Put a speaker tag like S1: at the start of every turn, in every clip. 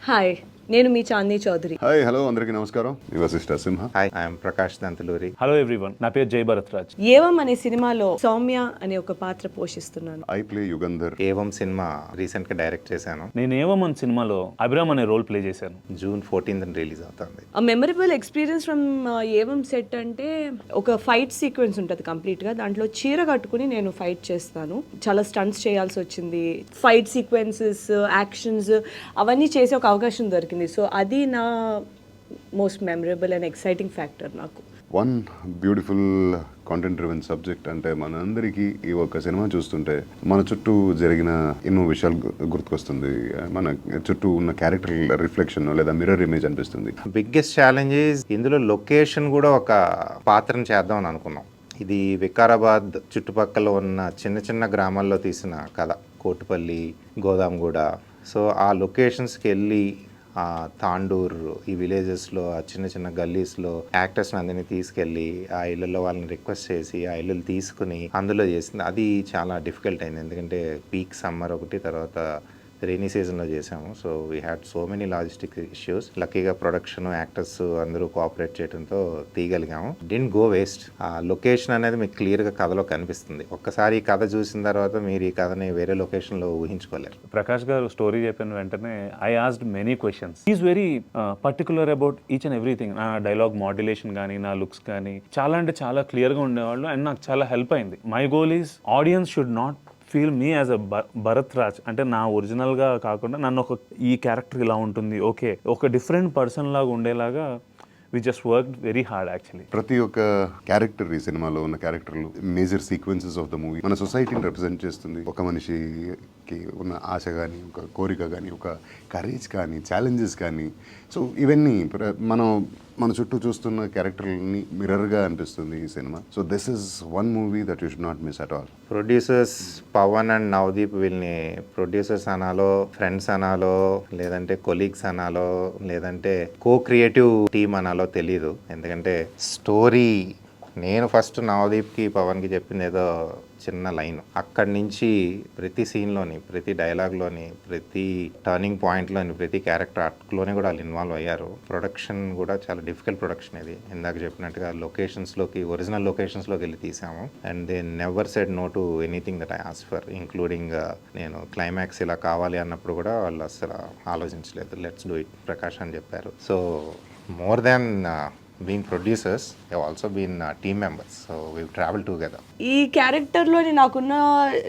S1: Hi, నేను మీ Chandi Chowdary.
S2: Hi hello అందరికీ నమస్కారం. మీ Vasishta Simha.
S3: Hi, I'm Prakash Dantaluri.
S4: Hello everyone, నా పేరు జై భరత్ రాజ్.
S1: ఏవం అనే సినిమాలో సౌమ్య అనే ఒక పాత్ర పోషిస్తున్నాను.
S2: I play Yugandhar.
S3: ఏవం సినిమా రీసెంట్ గా డైరెక్ట్ చేశాను.
S4: నేను ఏవమన్ సినిమాలో అభిరామ్ అనే రోల్ ప్లే చేశాను.
S3: జూన్ 14th రిలీజ్ అవుతుంది.
S1: ఆ memorable experience from Evam set అంటే ఒక ఫైట్ సీక్వెన్స్ ఉంటుంది కంప్లీట్ గా. దాంట్లో చీర కట్టుకుని నేను ఫైట్ చేస్తాను. చాలా స్టంట్స్ చేయాల్సి వచ్చింది. ఫైట్ సీక్వెన్సెస్, యాక్షన్స్ అవన్నీ చేసే ఒక అవకాశం దొరికింది. సో అది నా most memorable and exciting factor నాకు.
S2: One beautiful content driven subject. అంటే మనందరికీ ఈ ఒక సినిమా చూస్తుంటే మన చుట్టూ జరిగిన ఎన్నో విషయాలు గుర్తుకొస్తుంది. మన చుట్టూ ఉన్న క్యారెక్టర్ రిఫ్లెక్షన్ లేదా మిర్రర్ ఇమేజ్ అనిపిస్తుంది.
S3: బిగ్గెస్ట్ ఛాలెంజ్ ఇందులో లొకేషన్ కూడా ఒక పాత్రను చేద్దాం అని అనుకున్నాం. ఇది వికారాబాద్ చుట్టుపక్కల ఉన్న చిన్న చిన్న గ్రామాల్లో తీసిన కథ. కోటిపల్లి, గోదాంగూడ. సో ఆ లొకేషన్స్కి వెళ్ళి తాండూర్, ఈ విలేజెస్లో, ఆ చిన్న చిన్న గల్లీస్లో యాక్టర్స్ని అందరినీ తీసుకెళ్ళి ఆ ఇళ్ళల్లో వాళ్ళని రిక్వెస్ట్ చేసి ఆ ఇళ్ళు తీసుకుని అందులో చేసింది. అది చాలా డిఫికల్ట్ అయింది. ఎందుకంటే పీక్ సమ్మర్ ఒకటి, తర్వాత రైనీ సీజన్లో చేసాము. So we had so many logistic issues. లక్కీగా ప్రొడక్షన్, యాక్టర్స్ అందరూ కోఆపరేట్ చేయడంతో తీయగలిగాము. Didn't go waste. ఆ లొకేషన్ అనేది మీకు క్లియర్గా కథలో కనిపిస్తుంది. ఒక్కసారి ఈ కథ చూసిన తర్వాత మీరు ఈ కథని వేరే లొకేషన్లో ఊహించుకోలేరు.
S4: ప్రకాష్ గారు స్టోరీ చెప్పిన వెంటనే I asked many questions. Is very particular about each and everything. నా డైలాగ్ మాడ్యులేషన్ కానీ, నా లుక్స్ కానీ చాలా అంటే చాలా క్లియర్గా ఉండేవాళ్ళు. అండ్ నాకు చాలా హెల్ప్ అయింది. My goal is audience should not feel me as a Bharat Raj. అంటే నా ఒరిజినల్గా కాకుండా నన్ను ఈ క్యారెక్టర్ ఇలా ఉంటుంది, ఓకే, ఒక డిఫరెంట్ పర్సన్ లాగా ఉండేలాగా we just worked very hard actually.
S2: ప్రతి ఒక్క క్యారెక్టర్, ఈ సినిమాలో ఉన్న క్యారెక్టర్లు major sequences of the movie మన సొసైటీని రిప్రజెంట్ చేస్తుంది. ఒక మనిషికి ఉన్న ఆశ కానీ, ఒక కోరిక కానీ, ఒక కరేజ్ కానీ, ఛాలెంజెస్ కానీ. సో ఇవన్నీ మన చుట్టూ చూస్తున్న క్యారెక్టర్ని మిర్రర్గా అనిపిస్తుంది ఈ సినిమా. So this is one movie that you should not miss at all.
S3: Producers Pavan and Navdeep, వీళ్ళని ప్రొడ్యూసర్స్ అనాలో, ఫ్రెండ్స్ అనాలో, లేదంటే కొలీగ్స్ అనాలో, లేదంటే కో క్రియేటివ్ టీమ్ అనాలో తెలీదు. ఎందుకంటే స్టోరీ నేను ఫస్ట్ నవదీప్కి, పవన్కి చెప్పింది ఏదో చిన్న లైన్. అక్కడి నుంచి ప్రతి సీన్లోని, ప్రతి డైలాగ్లోని, ప్రతి టర్నింగ్ పాయింట్లోని, ప్రతి క్యారెక్టర్ ఆర్ట్లోని కూడా వాళ్ళు ఇన్వాల్వ్ అయ్యారు. ప్రొడక్షన్ కూడా చాలా డిఫికల్ట్ ప్రొడక్షన్ ఇది. ఇందాక చెప్పినట్టుగా లొకేషన్స్లోకి, ఒరిజినల్ లొకేషన్స్లోకి వెళ్ళి తీసాము. And they never said no to anything that I ask for, including నేను క్లైమాక్స్ ఇలా కావాలి అన్నప్పుడు కూడా వాళ్ళు అసలు ఆలోచించలేదు. లెట్స్ డూ ఇట్ ప్రకాష్ అని చెప్పారు. So more than being producers, they have also been team members, so we've traveled together.
S1: ఈ క్యారెక్టర్లోని నాకున్న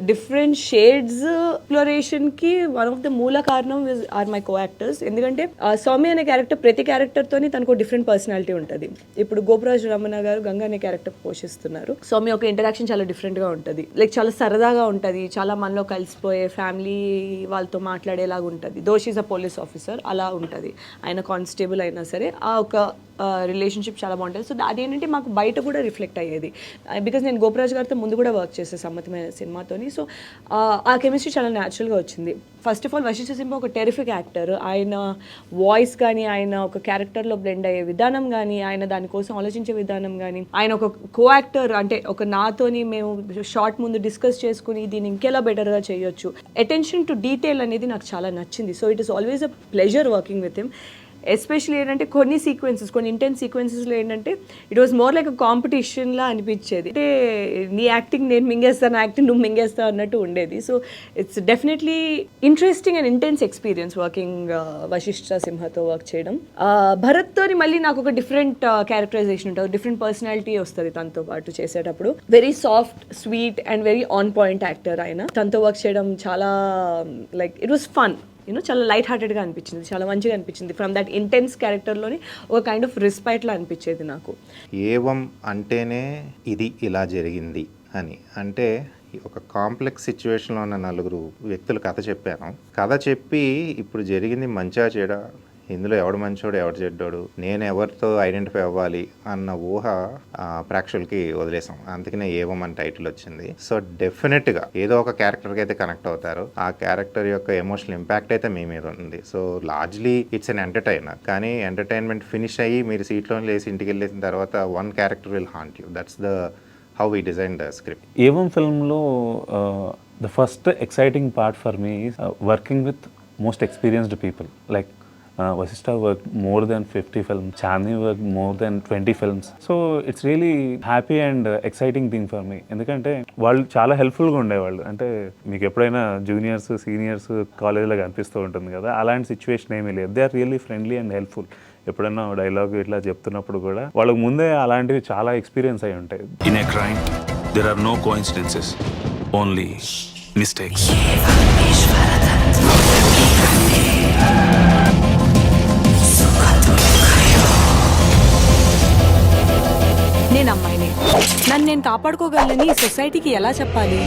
S1: డిఫరెంట్ షేడ్స్ ఎక్స్ప్లోరేషన్కి వన్ ఆఫ్ ద మూల కారణం ఆర్ మై కో యాక్టర్స్. ఎందుకంటే సౌమ్య అనే క్యారెక్టర్, ప్రతి క్యారెక్టర్తోని తనకు డిఫరెంట్ పర్సనాలిటీ ఉంటుంది. ఇప్పుడు గోపరాజు రమణ గారు గంగా అనే క్యారెక్టర్ పోషిస్తున్నారు. సౌమ్య ఒక ఇంటరాక్షన్ చాలా డిఫరెంట్గా ఉంటుంది. లైక్ చాలా సరదాగా ఉంటుంది, చాలా మనలో కలిసిపోయే ఫ్యామిలీ వాళ్ళతో మాట్లాడేలాగా ఉంటుంది. దోష్ ఈజ్ అ పోలీస్ ఆఫీసర్ అలా ఉంటుంది. ఆయన కానిస్టేబుల్ అయినా సరే ఆ ఒక రిలేషన్షిప్ చాలా బాగుంటుంది. సో అదేంటంటే మాకు బయట కూడా రిఫ్లెక్ట్ అయ్యేది. బికాజ్ నేను గోపరాజ్ గారితో ముందు కూడా వర్క్ చేసే సమ్మతమైన సినిమాతోని. సో ఆ కెమిస్ట్రీ చాలా న్యాచురల్గా వచ్చింది. ఫస్ట్ ఆఫ్ ఆల్ వశిష్ఠ సింహ ఒక టెరిఫిక్ యాక్టర్. ఆయన వాయిస్ కానీ, ఆయన ఒక క్యారెక్టర్లో బ్లెండ్ అయ్యే విధానం కానీ, ఆయన దానికోసం ఆలోచించే విధానం కానీ, ఆయన ఒక కో యాక్టర్ అంటే ఒక నాతోని మేము షార్ట్ ముందు డిస్కస్ చేసుకుని దీన్ని ఇంకెలా బెటర్గా చేయొచ్చు. అటెన్షన్ టు డీటెయిల్ అనేది నాకు చాలా నచ్చింది. So it is always a pleasure working with him. Especially ఏంటంటే కొన్ని సీక్వెన్సెస్, కొన్ని ఇంటెన్స్ సీక్వెన్సెస్లో ఏంటంటే it was more like a కాంపిటీషన్లా అనిపించేది. అంటే నీ యాక్టింగ్ నేను మింగేస్తాను, యాక్టింగ్ నువ్వు మింగేస్తావు అన్నట్టు ఉండేది. So it's definitely interesting and intense experience working Vasishta సింహతో వర్క్ చేయడం. భరత్తోని మళ్ళీ నాకు ఒక డిఫరెంట్ క్యారెక్టరైజేషన్ ఉంటుంది, డిఫరెంట్ పర్సనాలిటీ వస్తుంది తనతో పాటు చేసేటప్పుడు. Very soft, sweet and very on point actor ఆయన. తనతో వర్క్ చేయడం చాలా లైక్ ఇట్ వాస్ ఫన్. చాలా లైట్ హార్టెడ్గా అనిపించింది, చాలా మంచిగా అనిపించింది. ఫ్రమ్ దట్ ఇంటెన్స్ క్యారెక్టర్లోని ఒక కైండ్ ఆఫ్ రెస్పెక్ట్లా అనిపించేది నాకు.
S3: ఏవం అంటేనే ఇది ఇలా జరిగింది అని. అంటే ఒక కాంప్లెక్స్ సిచ్యువేషన్లో ఉన్న నలుగురు వ్యక్తులు కథ చెప్పాను. కథ చెప్పి ఇప్పుడు జరిగింది మంచిగా చెడా, ఇందులో ఎవడు మంచోడు ఎవడు చెడ్డోడు, నేను ఎవరితో ఐడెంటిఫై అవ్వాలి అన్న ఊహ ప్రేక్షకులకి వదిలేసాం. అందుకనే ఏవం అని టైటిల్ వచ్చింది. సో డెఫినెట్గా ఏదో ఒక క్యారెక్టర్కి అయితే కనెక్ట్ అవుతారు. ఆ క్యారెక్టర్ యొక్క ఎమోషనల్ ఇంపాక్ట్ అయితే మీ మీద ఉంది. So largely it's an entertainer. కానీ ఎంటర్టైన్మెంట్ ఫినిష్ అయ్యి మీరు సీట్లో లేసి ఇంటికి వెళ్ళేసిన తర్వాత one character will haunt you. That's the how we designed the script.
S4: ఏవం ఫిల్మ్లో the first exciting part for me is working with most experienced people. Like Vasishtha worked more than 50 films, Chandni worked more than 20 films. So it's really happy and exciting thing for me. ఎందుకంటే వాళ్ళు చాలా హెల్ప్ఫుల్గా ఉండేవాళ్ళు. అంటే మీకు ఎప్పుడైనా juniors seniors కాలేజ్లో కనిపిస్తూ ఉంటుంది కదా, అలాంటి సిచ్యువేషన్ ఏమీ లేదు. They are really friendly and helpful. ఎప్పుడైనా డైలాగ్ ఇట్లా చెప్తున్నప్పుడు కూడా వాళ్ళకి ముందే అలాంటివి చాలా ఎక్స్పీరియన్స్ అయి ఉంటాయి.
S5: In a crime, there are no coincidences, only mistakes.
S1: నేను అమ్మాయిని, నన్ను నేను కాపాడుకోగలనని సొసైటీకి ఎలా చెప్పాలి?